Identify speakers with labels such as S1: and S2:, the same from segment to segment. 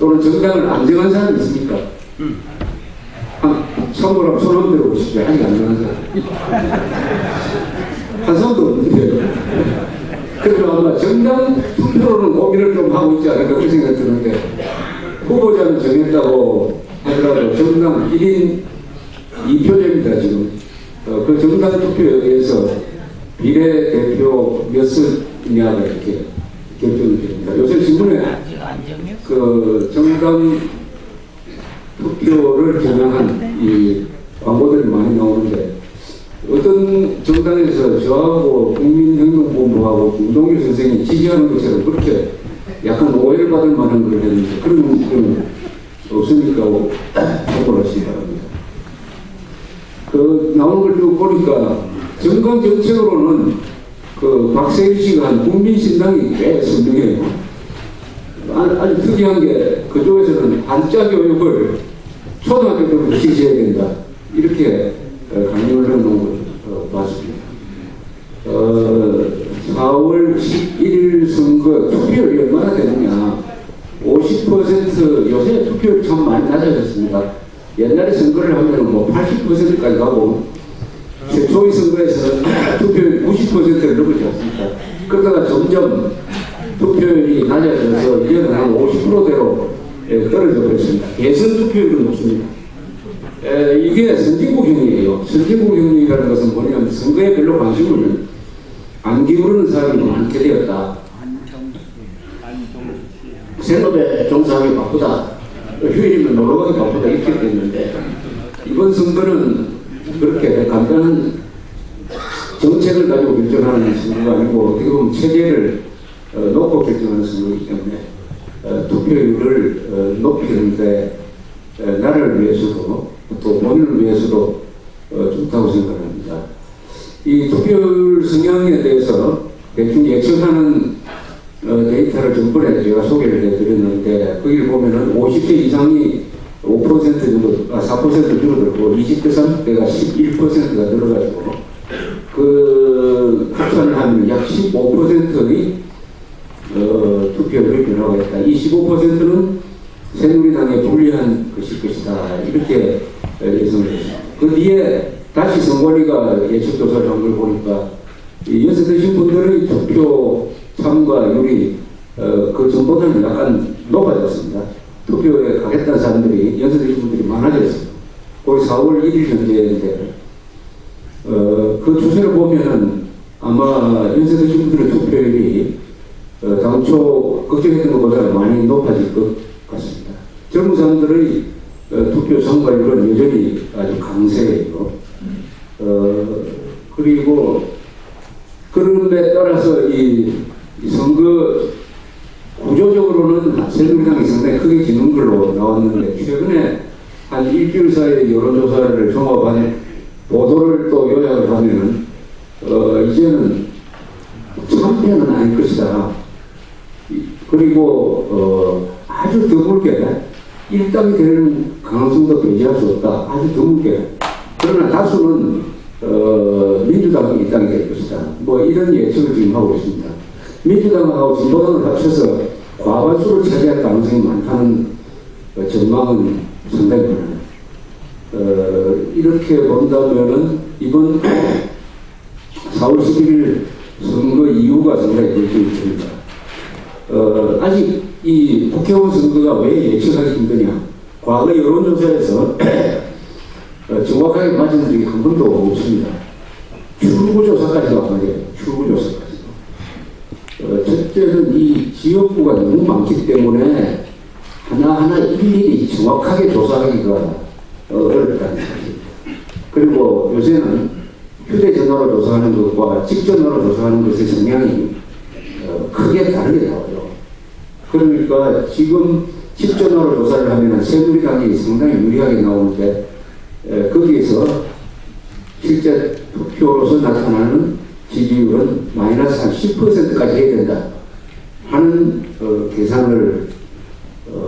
S1: 또는 정당을 안 정한 사람이 있습니까? 선거라고 손 한번 들어보십시오. 아직 안 정한 사람. 한 사람도 없는데요. 그래서 아마 정당 투표로는 고민을 좀 하고 있지 않을까 그런 생각이 드는데, 후보자는 정했다고 하더라도 정당 1인 2표제입니다, 지금. 그 정당 투표에 의해서 비례대표 몇 석이냐가 이렇게 결정이 됩니다. 요새 신문에 그 정당 투표를 겨냥한 이 광고들이 많이 나오는데, 어떤 정당에서 저하고 국민행동본부하고 김동일 선생이 지지하는 것처럼 그렇게 약간 오해를 받을 만한 걸 했는데, 그런 건 없으니까 참고를 하시기 바랍니다. 그 나오는 걸 쭉 보니까 정강 정책으로는 그 박세일 씨가 한 국민신당이 꽤 선명해요. 아주 특이한 게 그쪽에서는 한자 교육을 초등학교 때부터 지시해야 된다, 이렇게 강령을 해놓은 걸 봤습니다. 4월 11일 선거 투표율이 얼마나 되느냐, 50%. 요새 투표율이 참 많이 낮아졌습니다. 옛날에 선거를 하면 뭐 80%까지 가고, 최초의 선거에서는 투표율 90%를 넘지 않습니까? 그러다가 점점 투표율이 낮아져서 이제는 한 50%대로 떨어져 버렸습니다. 예선 투표율은 높습니다. 이게 선진국형이에요. 선진국형이라는 것은 뭐냐면 선거에 별로 관심을 안 기울이는 사람이 많게 되었다. 생업에 종사하기 바쁘다, 휴일이면 놀러가기 바쁘다, 이렇게 됐는데, 이번 선거는 그렇게 간단한 정책을 가지고 결정하는 선거가 아니고 어떻게 보면 체제를 놓고 결정하는 선거이기 때문에 투표율을 높이는데 나라를 위해서도 또 본인을 위해서도 좋다고 생각합니다. 이 투표율 성향에 대해서 대충 예측하는 데이터를 전번에 제가 소개를 해드렸는데, 거기를 보면은 50세 이상이 5% 정도, 4% 줄어들고 20대, 30대가 11%가 늘어가지고, 그 합산을 하면 약 15%의 투표율이 변화가 있다. 이 15%는 새누리당에 불리한 것일 것이다, 이렇게 예상을 했습니다. 그 뒤에 다시 선관위가 예측조사를 한 걸 보니까 연세드신 분들의 투표 참가율이 그 전보다는 약간 높아졌습니다. 투표에 가겠다는 사람들이, 연세드신 분들이 많아졌습니다. 거의 4월 1일 현재인데, 그 추세를 보면은 아마 연세드신 분들의 투표율이 당초 걱정했던 것보다 많이 높아질 것 같습니다. 젊은 사람들의 투표 참가율은 여전히 아주 강세예요. 그리고 그런 데 따라서 이 선거 구조적으로는 새누리당이 상당히 크게 지는 걸로 나왔는데, 최근에 한 일주일 사이에 여론조사를 종합한 보도를 또 요약을 하면은 이제는 참패는 아닐 것이다. 그리고 아주 드물게 일당이 되는 가능성도 배제할 수 없다. 아주 드물게. 그러나 다수는 민주당이 일당이 될 것이다. 뭐 이런 예측을 지금 하고 있습니다. 민주당하고 진보당을 합쳐서 과반수를 차지할 가능성이 많다는 전망은 상당히 많아요. 이렇게 본다면은 이번 4월 11일 선거 이유가 상당히 결정이 됩니다. 아직 이 국회의원 선거가 왜 예측하기 힘드냐? 과거 여론조사에서 정확하게 맞은 적이 한 번도 없습니다. 출구조사까지도 안 맞아요. 출구조사까지도. 첫째는 이 지역구가 너무 많기 때문에 하나하나 일일이 정확하게 조사하기가 어렵다는 사실입니다. 그리고 요새는 휴대전화로 조사하는 것과 직전화로 조사하는 것의 성향이 크게 다르게 나와요. 그러니까 지금 직전화로 조사를 하면 새누리당이 상당히 유리하게 나오는데, 거기에서 실제 투표로서 나타나는 지지율은 마이너스 한 10%까지 해야 된다 하는 계산을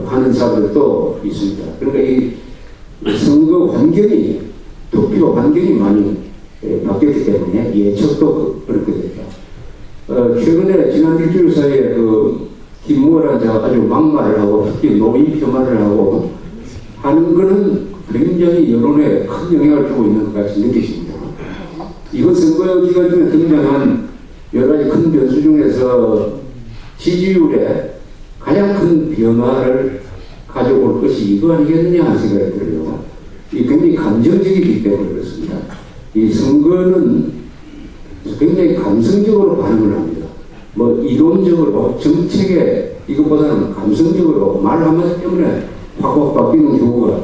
S1: 하는 사람들도 있습니다. 그러니까 이 선거 환경이, 투표 환경이 많이 바뀌었기 때문에 예측도 그렇게 됩니다. 최근에 지난 일주일 사이에 그 김무라는 자가 아주 막말을 하고 특히 노인 폄하를 하고 하는 것은 굉장히 여론에 큰 영향을 주고 있는 것 같이 느끼십니다. 이번 선거 기간 중에 등장한 여러 가지 큰 변수 중에서 지지율에 가장 큰 변화를 가져올 것이 이거 아니겠느냐 하는 생각이 들어요. 이 굉장히 감정적이기 때문에 그렇습니다. 이 선거는 굉장히 감성적으로 반응을 합니다. 뭐 이론적으로 정책에 이것보다는 감성적으로 말 한마디 때문에 확확 바뀌는 경우가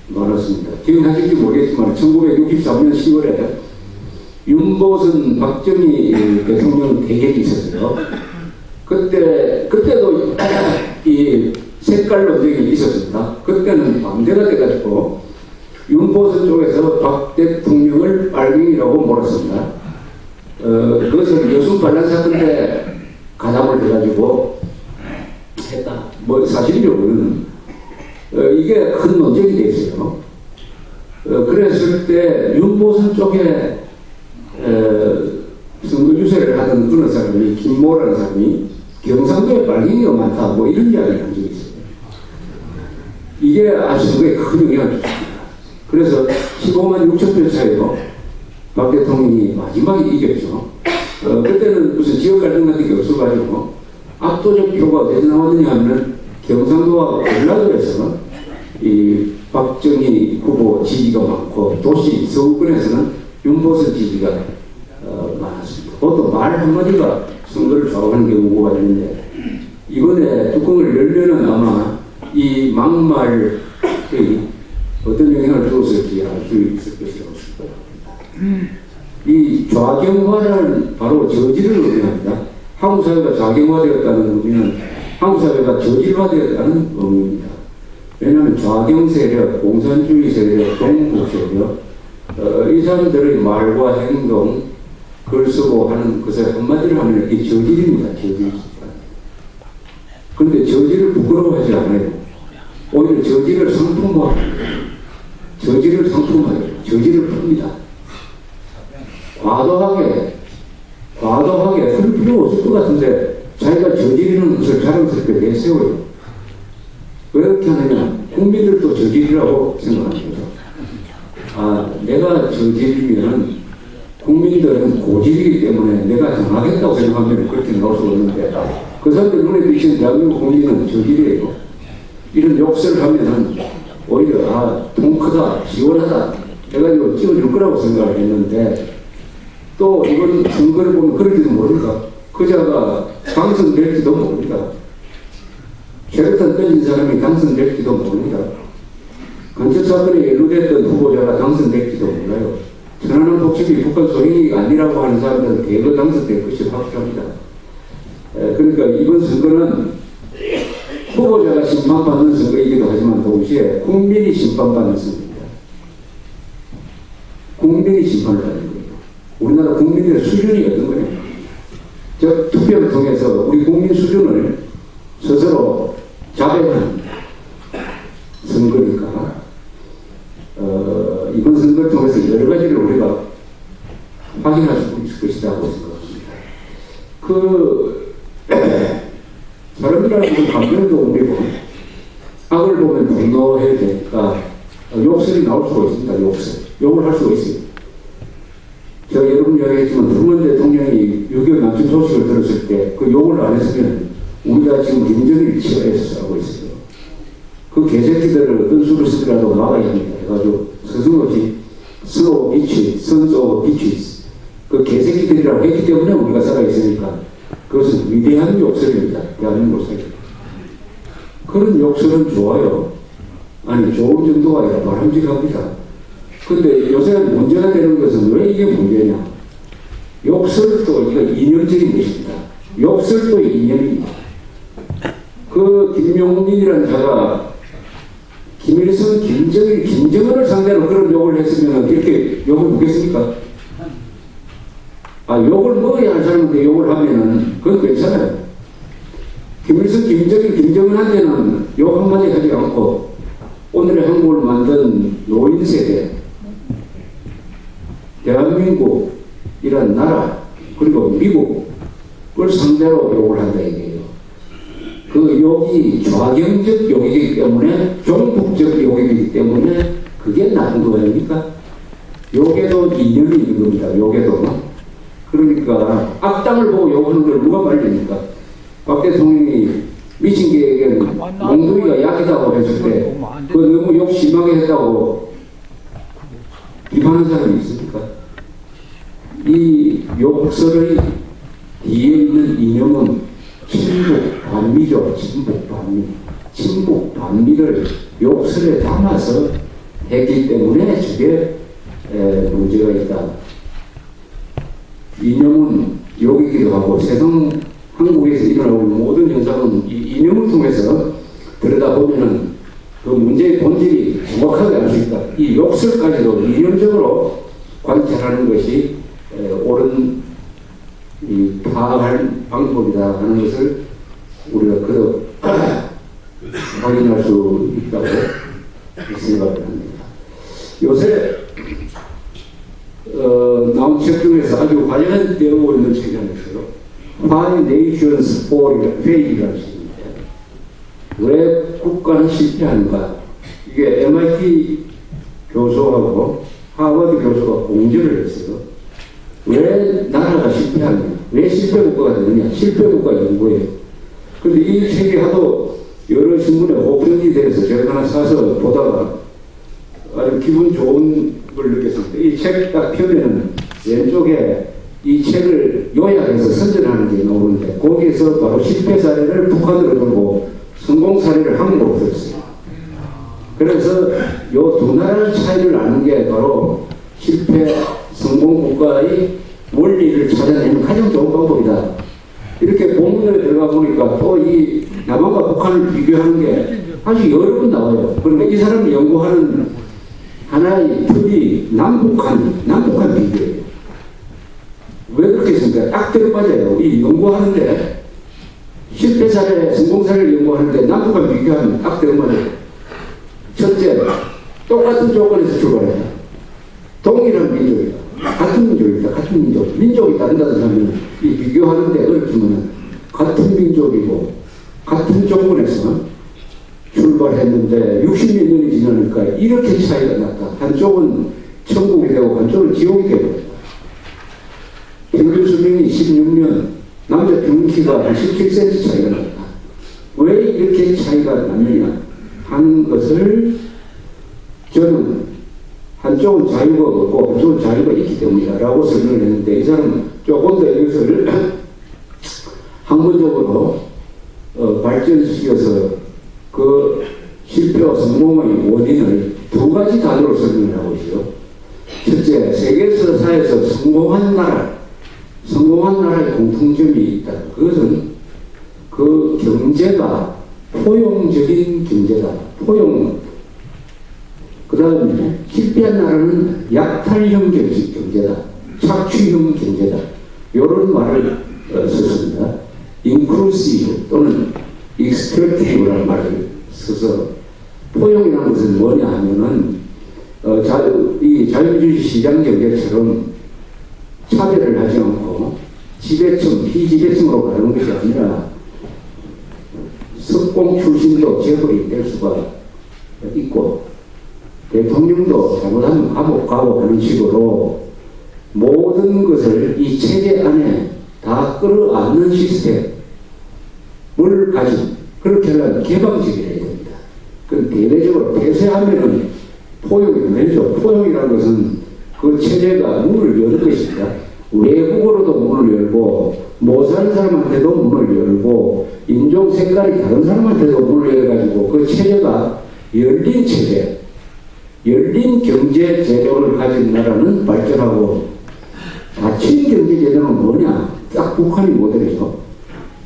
S1: 많았습니다. 기억하실지 모르겠지만 1963년 10월에 윤보선 박정희 대통령 대결이 있었어요. 그때도 이 색깔 논쟁이 있었습니다. 그때는 반대가 돼가지고 윤보선 쪽에서 박 대통령을 빨갱이라고 몰았습니다. 그것을 여순 반란 사건 때 가담을 해가지고 했다. 뭐 사실이요. 이게 큰 논쟁이 됐어요. 그랬을 때 윤보선 쪽에 선거 유세를 하던 어느 사람이 김모라는 사람이 경상도에 빨갱이가 많다 뭐 이런 이야기를 한 적이 있어요. 이게 아주 선거에 큰 영향을 줬습니다. 그래서 15만 6천 표 차이로 박 대통령이 마지막에 이겼죠. 그때는 무슨 지역 갈등 같은 게 없어가지고 압도적 표가 어디서 나왔느냐 하면 경상도와 전라도에서 이 박정희 후보 지지가 많고 도시 서울권에서는 윤보선 지지가 많았습니다. 보통 말 한마디가 선거를 좌우하는 경우가 있는데 이번에 뚜껑을 열면은 아마 이 막말이 어떤 영향을 주었을지 알 수 있을 것이라고 생각합니다. 이 좌경화는 바로 저지를 의미합니다. 한국 사회가 좌경화되었다는 의미는 한국 사회가 저질화되었다는 의미입니다. 왜냐하면 좌경 세력, 공산주의 세력, 종북 세력, 이 사람들의 말과 행동, 글 쓰고 하는 것에 한마디를 하면 이게 저질입니다. 저질. 그런데 저질을 부끄러워하지 않아요. 오히려 저질을 상품화합니다. 저질을 상품화해요. 저질을 풉니다. 과도하게 그럴 필요 없을 것 같은데 자기가 저지르는 것을 자랑스럽게 내세워요. 왜 그렇게 하느냐? 국민들도 저지르라고 생각합니다. 내가 저지르면 국민들은 고질이기 때문에 내가 당하겠다고 생각하면 그렇게 나올 수 없는데 그 사람들 눈에 비치는 대한민국 국민은 저질이에요. 이런 욕설을 하면은 오히려 통크다, 시원하다 해가지고 찍어줄 거라고 생각을 했는데 또 이번 선거를 보면 그럴지도 모릅니다. 그자가 당선될지도 모릅니다. 캐릭터 던진 사람이 당선될지도 모릅니다. 간첩 사건에 연루됐던 후보자가 당선될지도 몰라요. 천안함 독침이 북한 소행이 아니라고 하는 사람들은 대거 당선될 것이 확실합니다. 그러니까 이번 선거는 후보자가 심판받는 선거이기도 하지만 동시에 국민이 심판받는 선거입니다. 국민이 심판을 받는 거예요. 우리나라 국민들의 수준이 어떤 거냐. 즉 투표를 통해서 우리 국민 수준을 스스로 자백하는 선거니까 이번 선거를 통해서 여러 가지를 우리가 확인할 수 있을 것이라고 생각합니다. 사람들하고 감정도 옮기고 악을 보면 분노해야 되니까 욕설이 나올 수가 있습니다. 욕을 할 수가 있어요. 제가 여러분 이야기했지만 truman 대통령이 6.25 남침 소식을 들었을 때 그 욕을 안 했으면 우리가 지금 김정일 치하에서 살고 있어요. 그 개새끼들을 어떤 수를 쓰더라도 막아야 합니다. 해가지고 스승없이 스노우 비치, 선스 오브 비치 그 개새끼들이라고 했기 때문에 우리가 살아있으니까 그것은 위대한 욕설입니다. 대한민국 사회. 그런 욕설은 좋아요. 아니 좋은 정도가 아니라 바람직합니다. 근데 요새 문제가 되는 것은 왜 이게 문제냐? 욕설도 이거 이념적인 것입니다. 욕설도 이념입니다. 그 김용민이라는 자가 김일성, 김정일, 김정은을 상대로 그런 욕을 했으면 이렇게 욕을 묻겠습니까? 욕을 먹어야 할 사람한테 욕을 하면은 그건 괜찮아요. 김일성, 김정일, 김정은한테는 욕 한마디 하지 않고 오늘의 한국을 만든 노인 세대, 대한민국이란 나라, 그리고 미국을 상대로 욕을 한다 이게요. 때문에 종북적 요격이기 때문에 그게 나쁜 거 아닙니까? 요게도 이념이 있는 겁니다. 요게도. 그러니까 악당을 보고 욕하는 걸 누가 말립니까? 박 대통령이 미친 계획은 몽둥이가 약이다고 했을 때 그 너무 욕 심하게 했다고 비판하는 사람이 있습니까? 이 욕설의 뒤에 있는 이념은 친북 반미죠. 친북 반미. 친북 반미를 욕설에 담아서 했기 때문에 저게 문제가 있다. 이념은 욕이기도 하고 세상 한국에서 일어나고 있는 모든 현상은 이 이념을 통해서 들여다보면 그 문제의 본질이 정확하게 알 수 있다. 이 욕설까지도 이념적으로 관찰하는 것이 옳은 파악할 방법이다 하는 것을 우리가 그도 확인할 수 있다고 생각을 합니다. 요새 나온 책 중에서 아주 관련되고 있는 책이 하나 있어요. Why Nations Fail이라는 책입니다. 왜 국가는 실패하는가? 이게 MIT 교수하고 하버드 교수가 공개를 했어요. 왜 나라가 실패하느냐? 왜 실패 국가가 되느냐? 실패 국가 연구예요. 그런데 이 책이 하도 여러 신문에 오픈이 돼서 제가 하나 사서 보다가 아주 기분 좋은 걸 느꼈습니다. 이 책 딱 펴면은 왼쪽에 이 책을 요약해서 선전하는 게 나오는데 거기에서 바로 실패 사례를 북한으로 들고 성공 사례를 한국으로 들었어요. 그래서 요 두 나라의 차이를 아는 게 바로 실패 성공 국가의 원리를 찾아내는 가장 좋은 방법이다. 이렇게 본문에 들어가 보니까 또 이 남한과 북한을 비교하는 게 아주 여러 번 나와요. 그러니까 이 사람이 연구하는 하나의 틀이 남북한 비교예요. 왜 그렇게 했습니까? 딱 들어맞아요. 이 연구하는데 실패 사례, 성공 사례를 연구하는데 남북한 비교하면 딱 들어맞아요. 첫째, 똑같은 조건에서 출발한다. 동일한 민족이다. 같은 민족이다. 같은 민족. 민족이 다르다는 사람은 이 비교하는데 어렵지만 같은 민족이고 같은 조건에서 출발했는데 60몇 년이 지나니까 이렇게 차이가 났다. 한쪽은 천국이 되고 한쪽은 지옥이 되고 평균 수명이 16년, 남자 평균 키가 한 17cm 차이가 났다. 왜 이렇게 차이가 나느냐 하는 것을 저는 한쪽은 자유가 없고 한쪽은 자유가 있기 때문이다 라고 설명을 했는데 이 사람은 조금 더 이것을 학문적으로 발전시켜서 그 실패와 성공의 원인을 두 가지 단어로 설명을 하고 있어요. 첫째, 세계사에서 성공한 나라의 공통점이 있다. 그것은 그 경제가 포용적인 경제다. 그 다음에 실패한 나라는 약탈형 경제다. 착취형 경제다. 이런 말을 썼습니다. inclusive 또는 extractive라는 말을 써서 포용이라는 것은 뭐냐 하면은 이 자유주의 시장 경제처럼 차별을 하지 않고 지배층, 피지배층으로 가는 것이 아니라 석공 출신도 재벌이 될 수가 있고 대통령도 잘못하면 감옥 가고 하는 식으로 모든 것을 이 체계 안에 다 끌어안는 시스템을 가진 그렇게 하려면 개방적이어야 됩니다. 그 대대적으로 폐쇄하면은 포용이 되죠. 포용이라는 것은 그 체제가 문을 여는 것입니다. 외국어로도 문을 열고 못 사는 사람한테도 문을 열고 인종 색깔이 다른 사람한테도 문을 열어가지고 그 체제가 열린 체제, 열린 경제 제도를 가진 나라는 발전하고 닫힌 경제 제도는 뭐냐? 딱 북한이 모델이죠.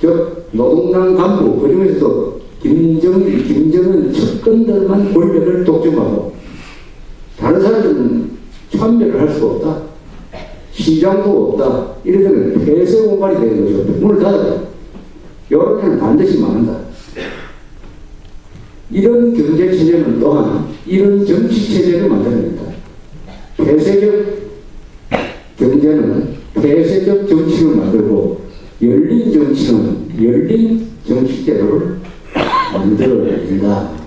S1: 즉 노동당 간부 그중에서도 김정은 측근들만 권력을 독점하고 다른 사람들은 참여를 할 수가 없다. 시장도 없다. 이러면 폐쇄 공간이 되는 거죠. 문을 닫아야 여론은 반드시 망한다. 이런 경제체제는 또한 이런 정치체제를 만들어낸다. 폐쇄적 경제는 폐쇄적 정치를 만들고 열린 정치는 열린 정치제도를 만들어낸다.